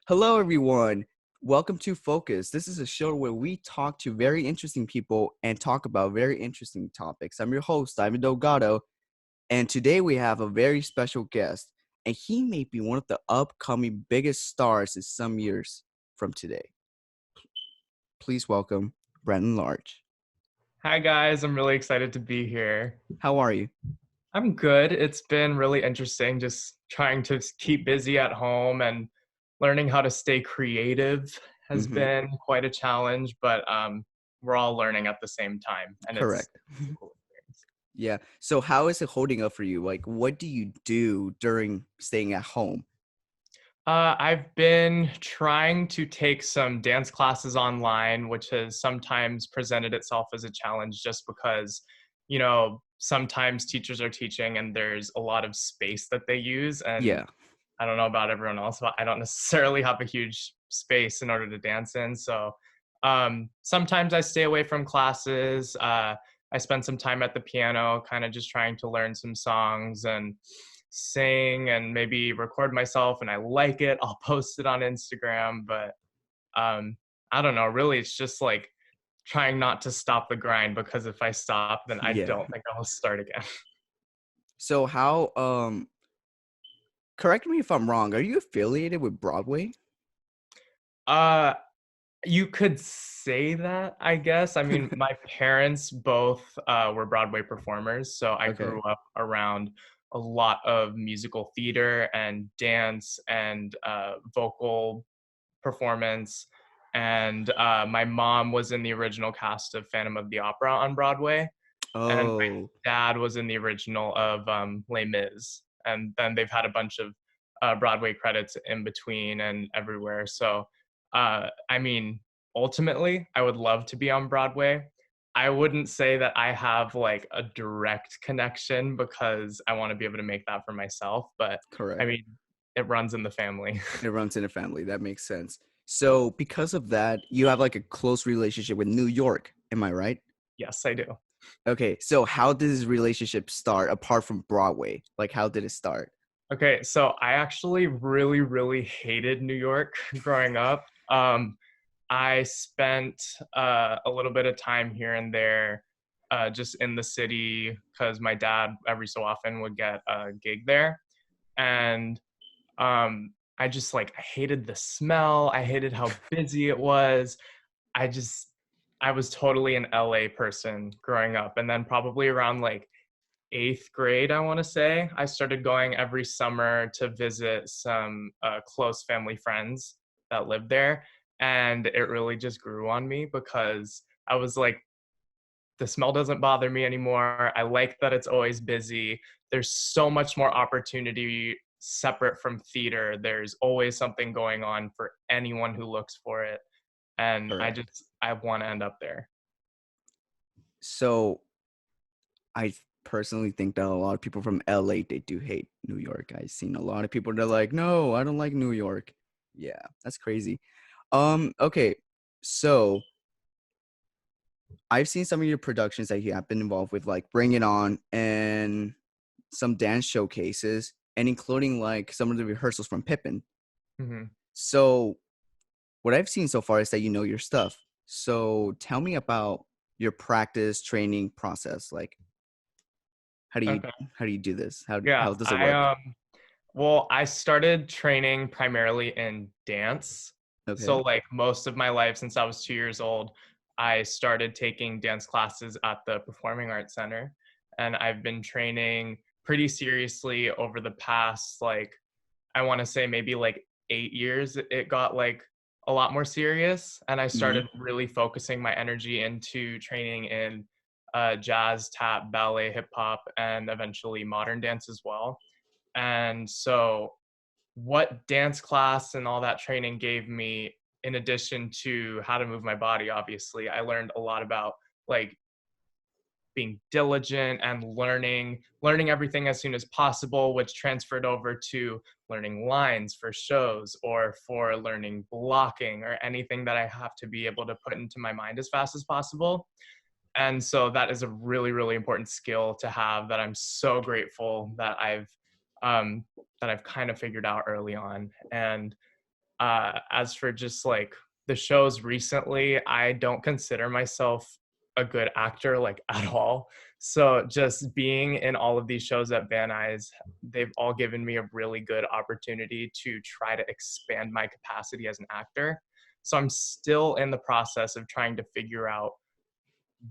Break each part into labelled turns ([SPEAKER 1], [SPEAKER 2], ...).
[SPEAKER 1] Hello, everyone. Welcome to Focus. This is a show where we talk to very interesting people and talk about very interesting topics. I'm your host, Ivan Delgado, and today we have a very special guest, and he may be one of the upcoming biggest stars in some years from today. Please welcome Brandon Large.
[SPEAKER 2] Hi guys, I'm really excited to be here.
[SPEAKER 1] How are you?
[SPEAKER 2] I'm good. It's been really interesting just trying to keep busy at home and learning how to stay creative has
[SPEAKER 1] Mm-hmm.
[SPEAKER 2] been quite a challenge, but we're all learning at the same time and it's
[SPEAKER 1] Correct.
[SPEAKER 2] a cool experience.
[SPEAKER 1] Yeah. So, how is it holding up for you? Like, what do you do during staying at home?
[SPEAKER 2] I've been trying to take some dance classes online, which has sometimes presented itself as a challenge just because, sometimes teachers are teaching and there's a lot of space that they use. And
[SPEAKER 1] Yeah.
[SPEAKER 2] I don't know about everyone else, but I don't necessarily have a huge space in order to dance in. So sometimes I stay away from classes. I spend some time at the piano, kind of just trying to learn some songs and sing and maybe record myself. And I like it, I'll post it on Instagram. But I don't know. Really, it's just like trying not to stop the grind because if I stop, then I
[SPEAKER 1] Yeah.
[SPEAKER 2] don't think I'll start again.
[SPEAKER 1] So, correct me if I'm wrong. Are you affiliated with Broadway?
[SPEAKER 2] Uh, You could say that, I guess. I mean, my parents both were Broadway performers, so I
[SPEAKER 1] Okay.
[SPEAKER 2] grew up around a lot of musical theater and dance and vocal performance. And my mom was in the original cast of Phantom of the Opera on Broadway, and my
[SPEAKER 1] Oh,
[SPEAKER 2] dad was in the original of Les Mis. And then they've had a bunch of Broadway credits in between and everywhere. So, I mean, ultimately, I would love to be on Broadway. I wouldn't say that I have like a direct connection because I want to be able to make that for myself. But I
[SPEAKER 1] correct.
[SPEAKER 2] mean, it runs in the family.
[SPEAKER 1] It runs in a family. That makes sense. So, because of that, you have like a close relationship with New York. Am I right?
[SPEAKER 2] Yes, I do.
[SPEAKER 1] Okay. So, how did this relationship start apart from Broadway? Like, how did it start?
[SPEAKER 2] Okay, so I actually really, really hated New York growing up. I spent a little bit of time here and there just in the city because my dad every so often would get a gig there. And I just like, I hated the smell. I hated how busy it was. I just, I was totally an LA person growing up. And then probably around like eighth grade, I want to say, I started going every summer to visit some close family friends that lived there. And it really just grew on me because I was like, the smell doesn't bother me anymore. I like that it's always busy. There's so much more opportunity separate from theater. There's always something going on for anyone who looks for it. And
[SPEAKER 1] Correct.
[SPEAKER 2] I want to end up there.
[SPEAKER 1] So, I personally think that a lot of people from LA they do hate New York. I've seen a lot of people that are like, no, I don't like New York. Yeah, that's crazy. Okay. So, I've seen some of your productions that you have been involved with, like Bring It On and some dance showcases, and including like some of the rehearsals from Pippin.
[SPEAKER 2] Mhm.
[SPEAKER 1] So, what I've seen so far is that you know your stuff. So, tell me about your practice training process. Like, how do you
[SPEAKER 2] Okay.
[SPEAKER 1] how do you do this? How
[SPEAKER 2] Yeah.
[SPEAKER 1] how does it work?
[SPEAKER 2] Well, I started training primarily in dance.
[SPEAKER 1] Okay.
[SPEAKER 2] So, like most of my life since I was 2 years old, I started taking dance classes at the Performing Arts Center. And I've been training pretty seriously over the past, like, I want to say maybe like 8 years. It got like a lot more serious. And I
[SPEAKER 1] Hmm.
[SPEAKER 2] started really focusing my energy into training in jazz, tap, ballet, hip hop, and eventually modern dance as well. And so, what dance class and all that training gave me, in addition to how to move my body, obviously, I learned a lot about like being diligent and learning everything as soon as possible, which transferred over to learning lines for shows or for learning blocking or anything that I have to be able to put into my mind as fast as possible. And so that is a really, really important skill to have that I'm so grateful um, that I've kind of figured out early on. And As for just like the shows recently, I don't consider myself a good actor like at all. So just being in all of these shows at Van Nuys, they've all given me a really good opportunity to try to expand my capacity as an actor. So I'm still in the process of trying to figure out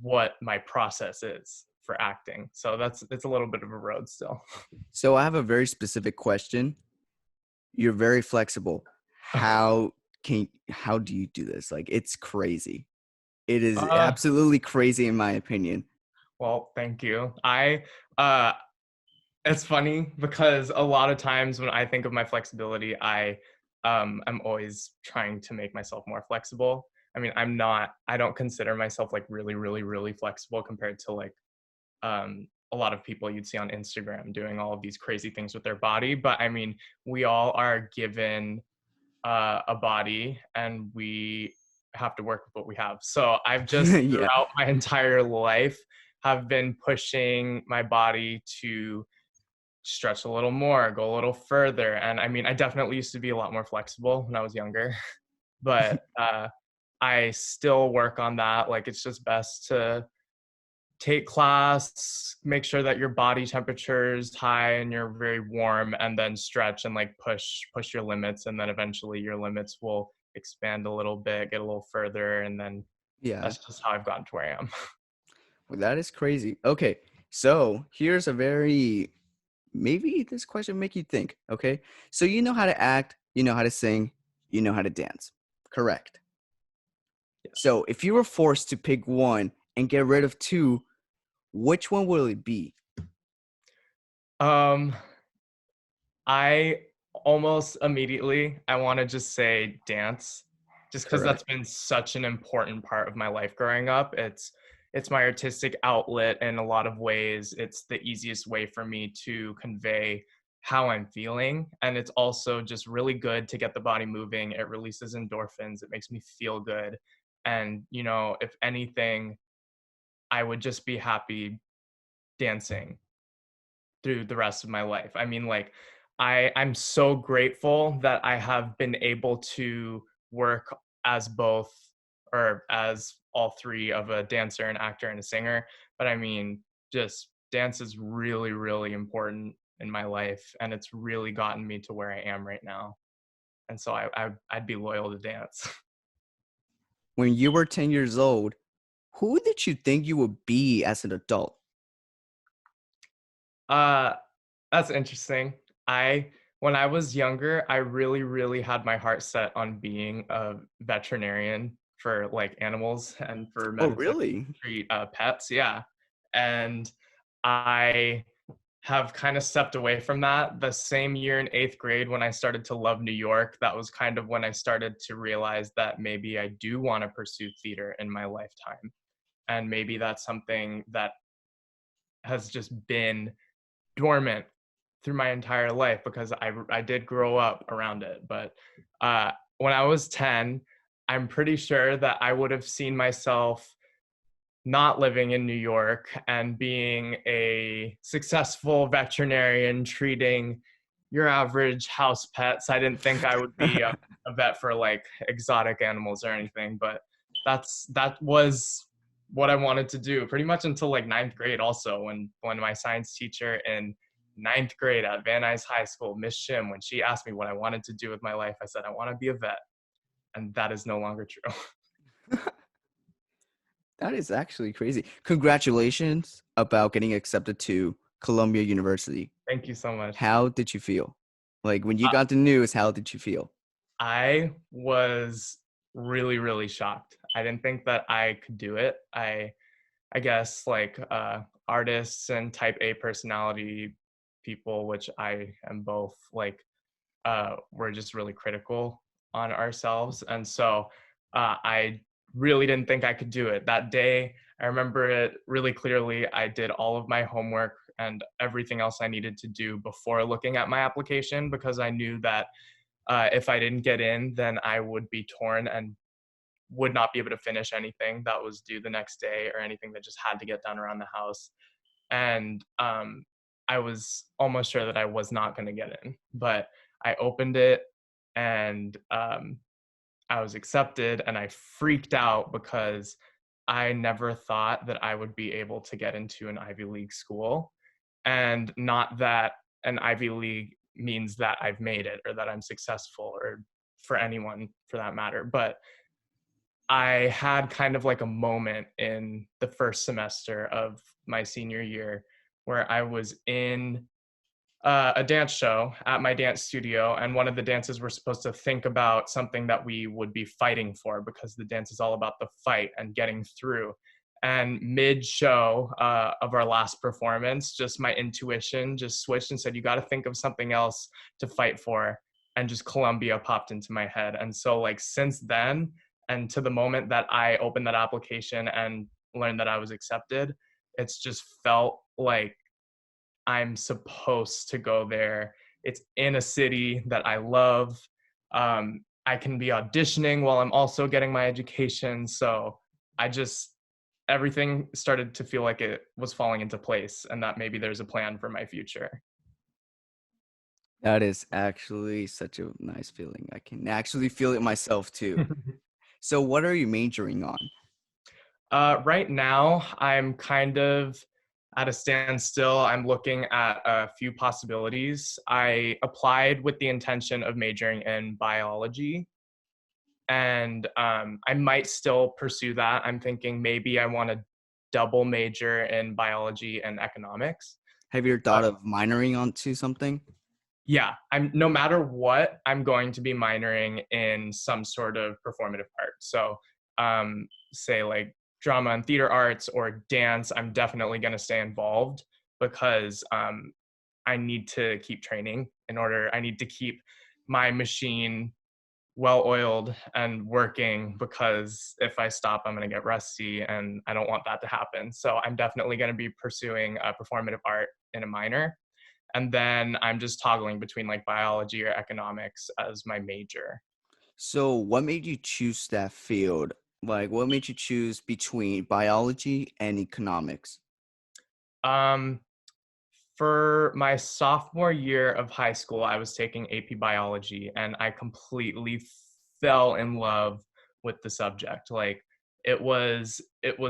[SPEAKER 2] what my process is for acting. So it's a little bit of a road still.
[SPEAKER 1] So I have a very specific question. You're very flexible. How do you do this? Like, it's crazy. It is
[SPEAKER 2] uh,
[SPEAKER 1] absolutely crazy in my opinion.
[SPEAKER 2] well, thank you. Uh It's funny because a lot of times when I think of my flexibility, I'm always trying to make myself more flexible. I mean, I don't consider myself like really, really, really flexible compared to like a lot of people you'd see on Instagram doing all of these crazy things with their body. But I mean, we all are given a body and we have to work with what we have. So I've just
[SPEAKER 1] Yeah.
[SPEAKER 2] throughout my entire life have been pushing my body to stretch a little more, go a little further. And I mean, I definitely used to be a lot more flexible when I was younger, but I still work on that. Like, it's just best to take class, make sure that your body temperature is high and you're very warm, and then stretch and like push your limits, and then eventually your limits will expand a little bit, get a little further, and then
[SPEAKER 1] Yeah.
[SPEAKER 2] that's just how I've gotten to where I am.
[SPEAKER 1] Well, that is crazy. Okay. So here's a very maybe this question make you think. Okay. So you know how to act, you know how to sing, you know how to dance. Correct.
[SPEAKER 2] Yes.
[SPEAKER 1] So if you were forced to pick one and get rid of two, which one will it be?
[SPEAKER 2] Um, I almost immediately I wanna just say dance, just because 'cause that's
[SPEAKER 1] Correct.
[SPEAKER 2] been such an important part of my life growing up. It's my artistic outlet in a lot of ways. It's the easiest way for me to convey how I'm feeling, and it's also just really good to get the body moving. It releases endorphins, it makes me feel good, and, if anything, I would just be happy dancing through the rest of my life. I mean, like, I'm so grateful that I have been able to work as both or as all three of a dancer, an actor, and a singer. But I mean, just dance is really, really important in my life, and it's really gotten me to where I am right now. And so I'd be loyal to dance.
[SPEAKER 1] When you were 10 years old, who did you think you would be as an adult?
[SPEAKER 2] Uh, that's interesting. I When I was younger, I really, really had my heart set on being a veterinarian for like animals and for
[SPEAKER 1] Oh,
[SPEAKER 2] medicine
[SPEAKER 1] really?
[SPEAKER 2] to treat pets. Yeah, and I have kind of stepped away from that. The same year in eighth grade, when I started to love New York, that was kind of when I started to realize that maybe I do want to pursue theater in my lifetime, and maybe that's something that has just been dormant through my entire life because I did grow up around it. But when I was 10, I'm pretty sure that I would have seen myself not living in New York and being a successful veterinarian treating your average house pets. I didn't think I would be a vet for like exotic animals or anything, but that was what I wanted to do pretty much until like ninth grade. Also, when my science teacher in ninth grade at Van Nuys High School, Miss Shim, when she asked me what I wanted to do with my life, I said I want to be a vet, and that is no longer true.
[SPEAKER 1] That is actually crazy. Congratulations about getting accepted to Columbia University.
[SPEAKER 2] Thank you so much.
[SPEAKER 1] How did you feel? Like when you got the news, how did you feel?
[SPEAKER 2] I was really, really shocked. I didn't think that I could do it. I guess like artists and type A personality people, which I am both, like we're just really critical on ourselves. And so I really didn't think I could do it. That day, I remember it really clearly. I did all of my homework and everything else I needed to do before looking at my application because I knew that if I didn't get in, then I would be torn and would not be able to finish anything that was due the next day or anything that just had to get done around the house. And I was almost sure that I was not going to get in, but I opened it. and I was accepted, and I freaked out because I never thought that I would be able to get into an Ivy League school. And not that an Ivy League means that I've made it or that I'm successful or for anyone for that matter. But I had kind of like a moment in the first semester of my senior year where I was in a dance show at my dance studio, and one of the dances we're supposed to think about something that we would be fighting for because the dance is all about the fight and getting through. And mid show of our last performance, just my intuition just switched and said, "You got to think of something else to fight for." And just Columbia popped into my head. And so, like, since then, and to the moment that I opened that application and learned that I was accepted, it's just felt like I'm supposed to go there. It's in a city that I love. I can be auditioning while I'm also getting my education. So I just, everything started to feel like it was falling into place and that maybe there's a plan for my future.
[SPEAKER 1] That is actually such a nice feeling. I can actually feel it myself too. So what are you majoring on?
[SPEAKER 2] Right now, I'm kind of at a standstill. I'm looking at a few possibilities. I applied with the intention of majoring in biology, and I might still pursue that. I'm thinking maybe I want to double major in biology and economics.
[SPEAKER 1] Have you
[SPEAKER 2] Uh,
[SPEAKER 1] thought of minoring onto something?
[SPEAKER 2] yeah, I'm no matter what, I'm going to be minoring in some sort of performative art. So, say like drama and theater arts or dance, I'm definitely going to stay involved because I need to keep training in order. I need to keep my machine well oiled and working because if I stop, I'm going to get rusty and I don't want that to happen. So I'm definitely going to be pursuing performative art in a minor. And then I'm just toggling between like biology or economics as my major.
[SPEAKER 1] So what made you choose that field? Like what made you choose between biology and economics?
[SPEAKER 2] Um, for my sophomore year of high school, I was taking AP biology and I completely fell in love with the subject. Like it was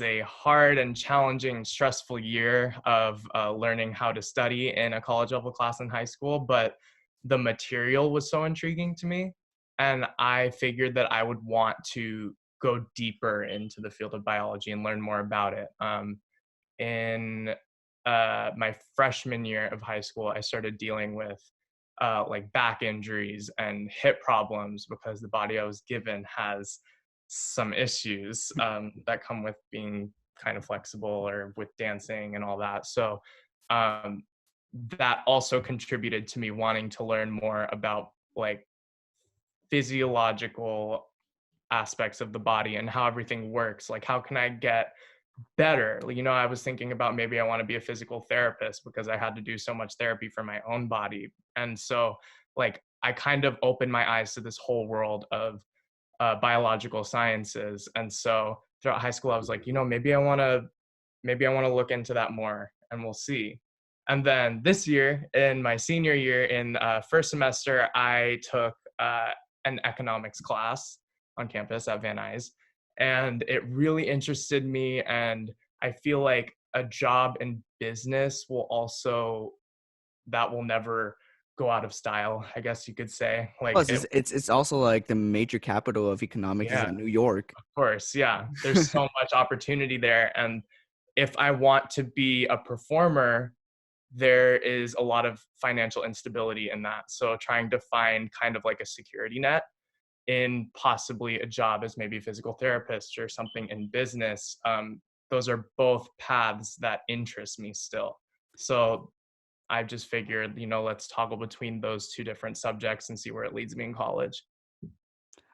[SPEAKER 2] a hard and challenging, stressful year of learning how to study in a college level class in high school, but the material was so intriguing to me, and I figured that I would want to go deeper into the field of biology and learn more about it. In my freshman year of high school, I started dealing with like back injuries and hip problems because the body I was given has some issues that come with being kind of flexible or with dancing and all that. So um, that also contributed to me wanting to learn more about like physiological aspects of the body and how everything works. Like, how can I get better? I was thinking about maybe I want to be a physical therapist because I had to do so much therapy for my own body. And so, like, I kind of opened my eyes to this whole world of biological sciences. And so throughout high school, I was like, maybe I want to look into that more, and we'll see. And then this year, in my senior year, in first semester, I took an economics class on campus at Van Nuys, and it really interested me. And I feel like a job in business that will never go out of style, I guess you could say. Like
[SPEAKER 1] Plus,
[SPEAKER 2] it,
[SPEAKER 1] it's also like the major capital of economics is
[SPEAKER 2] yeah,
[SPEAKER 1] in New York.
[SPEAKER 2] of course, yeah. There's so much opportunity there, and if I want to be a performer, there is a lot of financial instability in that. So trying to find kind of like a security net in possibly a job as maybe a physical therapist or something in business, those are both paths that interest me still. So I just figured, let's toggle between those two different subjects and see where it leads me in college.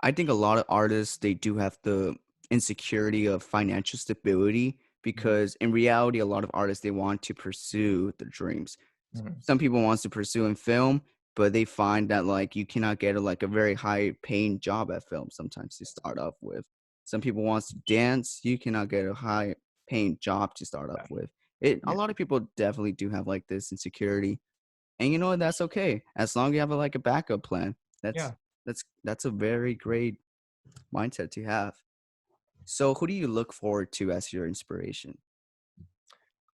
[SPEAKER 1] I think a lot of artists they do have the insecurity of financial stability
[SPEAKER 2] Mhm.
[SPEAKER 1] because in reality a lot of artists they want to pursue their dreams.
[SPEAKER 2] Mhm.
[SPEAKER 1] Some people wants to pursue in film, but they find that like you cannot get like a very high paying job at film sometimes to start off with. Some people wants to dance, you cannot get a high paying job to start off with. It a
[SPEAKER 2] Yeah.
[SPEAKER 1] lot of people definitely do have like this insecurity. And you know what? That's okay. As long as you have like a backup plan. That's
[SPEAKER 2] Yeah.
[SPEAKER 1] That's a very great mindset to have. So who do you look forward to as your inspiration?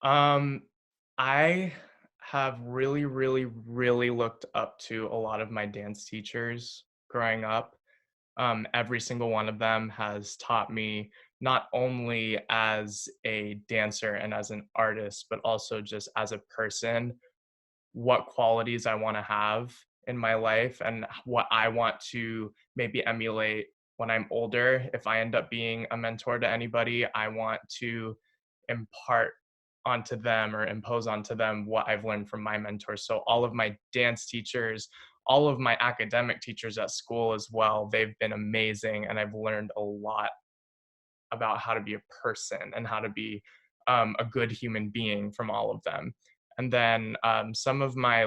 [SPEAKER 2] Um, I have really, really, really looked up to a lot of my dance teachers growing up. Every single one of them has taught me not only as a dancer and as an artist, but also just as a person, what qualities I want to have in my life and what I want to maybe emulate when I'm older. If I end up being a mentor to anybody, I want to impart onto them or impose onto them what I've learned from my mentors. So all of my dance teachers, all of my academic teachers at school as well, they've been amazing and I've learned a lot about how to be a person and how to be a good human being from all of them. And then some of my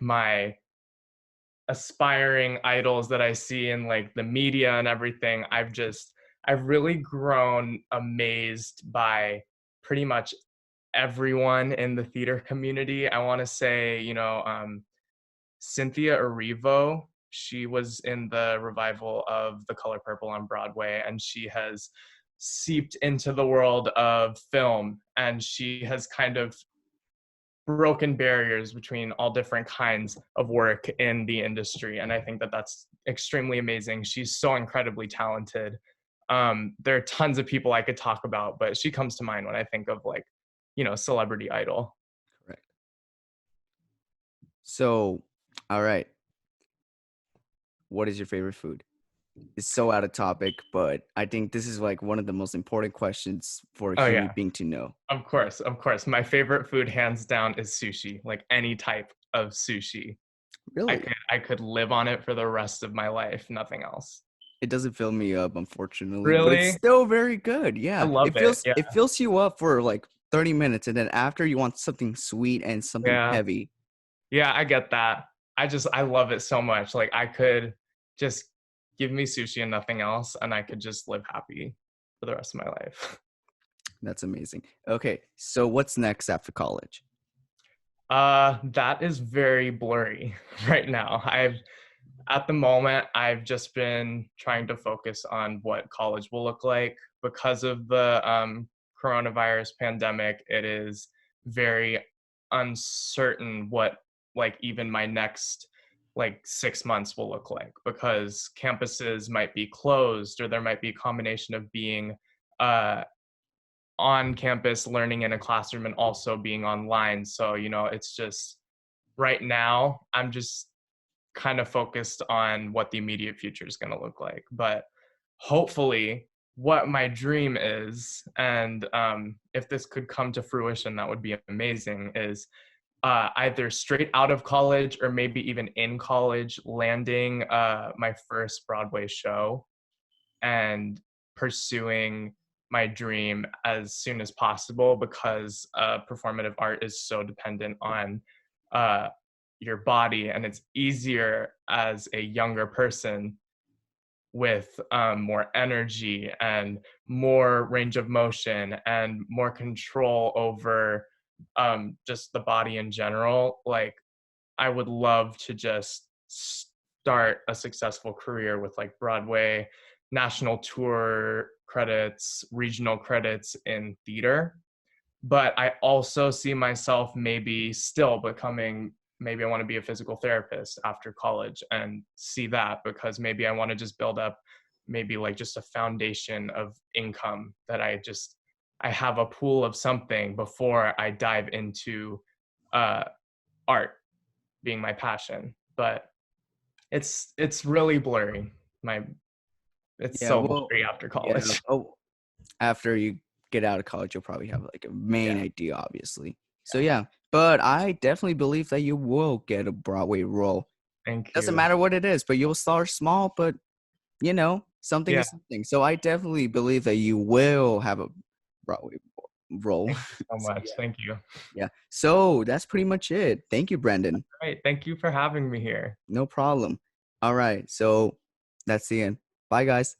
[SPEAKER 2] my aspiring idols that I see in like the media and everything, I've really grown amazed by pretty much everyone in the theater community. I want to say, Cynthia Erivo. She was in the revival of The Color Purple on Broadway, and she has seeped into the world of film, and she has kind of broken barriers between all different kinds of work in the industry. And I think that that's extremely amazing. She's so incredibly talented. There are tons of people I could talk about, but she comes to mind when I think of celebrity idol.
[SPEAKER 1] Correct. So, all right. What is your favorite food? It's so out of topic, but I think this is like one of the most important questions for a
[SPEAKER 2] Oh
[SPEAKER 1] human
[SPEAKER 2] yeah,
[SPEAKER 1] being to know.
[SPEAKER 2] of course, of course. My favorite food, hands down, is sushi. Like any type of sushi. I
[SPEAKER 1] Really?
[SPEAKER 2] could I could live on it for the rest of my life. Nothing else.
[SPEAKER 1] It doesn't fill me up, unfortunately, but it's
[SPEAKER 2] Really?
[SPEAKER 1] still very good.
[SPEAKER 2] I
[SPEAKER 1] Yeah.
[SPEAKER 2] love it. Yeah.
[SPEAKER 1] It fills you up for like 30 minutes, and then after you want something sweet and something
[SPEAKER 2] Yeah.
[SPEAKER 1] heavy.
[SPEAKER 2] Yeah, I get that. I love it so much. Like I could just give me sushi and nothing else and I could just live happy for the rest of my life.
[SPEAKER 1] That's amazing. Okay, so what's next after college?
[SPEAKER 2] That is very blurry right now. At the moment, I've just been trying to focus on what college will look like because of the coronavirus pandemic. It is very uncertain what like even my next like 6 months will look like because campuses might be closed or there might be a combination of being uh, on campus learning in a classroom and also being online. So, it's just right now, I'm just kind of focused on what the immediate future is going to look like. But hopefully, what my dream is, and if this could come to fruition, that would be amazing, is either straight out of college or maybe even in college, landing my first Broadway show and pursuing my dream as soon as possible because performative art is so dependent on uh, your body and it's easier as a younger person with more energy and more range of motion and more control over just the body in general. Like I would love to just start a successful career with like Broadway, national tour credits, regional credits in theater. But I also see myself maybe still becoming, maybe I want to be a physical therapist after college and see that because maybe I want to just build up maybe like just a foundation of income that I have a pool of something before I dive into uh, art being my passion, but it's really blurry. My It's
[SPEAKER 1] Yeah,
[SPEAKER 2] so
[SPEAKER 1] well,
[SPEAKER 2] blurry after
[SPEAKER 1] yeah.
[SPEAKER 2] college.
[SPEAKER 1] Oh, after you get out of college, you'll probably have like a main
[SPEAKER 2] Yeah,
[SPEAKER 1] idea, obviously. So
[SPEAKER 2] yeah.
[SPEAKER 1] yeah, but I definitely believe that you will get a Broadway role.
[SPEAKER 2] Thank
[SPEAKER 1] Doesn't
[SPEAKER 2] you.
[SPEAKER 1] matter what it is, but you'll start small, but something
[SPEAKER 2] Yeah,
[SPEAKER 1] is something. So I definitely believe that you will have a Broadway role.
[SPEAKER 2] thank you so
[SPEAKER 1] So
[SPEAKER 2] much. Thank you.
[SPEAKER 1] yeah. So that's pretty much it. Thank you, Brendan.
[SPEAKER 2] All right, thank you for having me here.
[SPEAKER 1] No problem. All right. So that's the end. Bye, guys.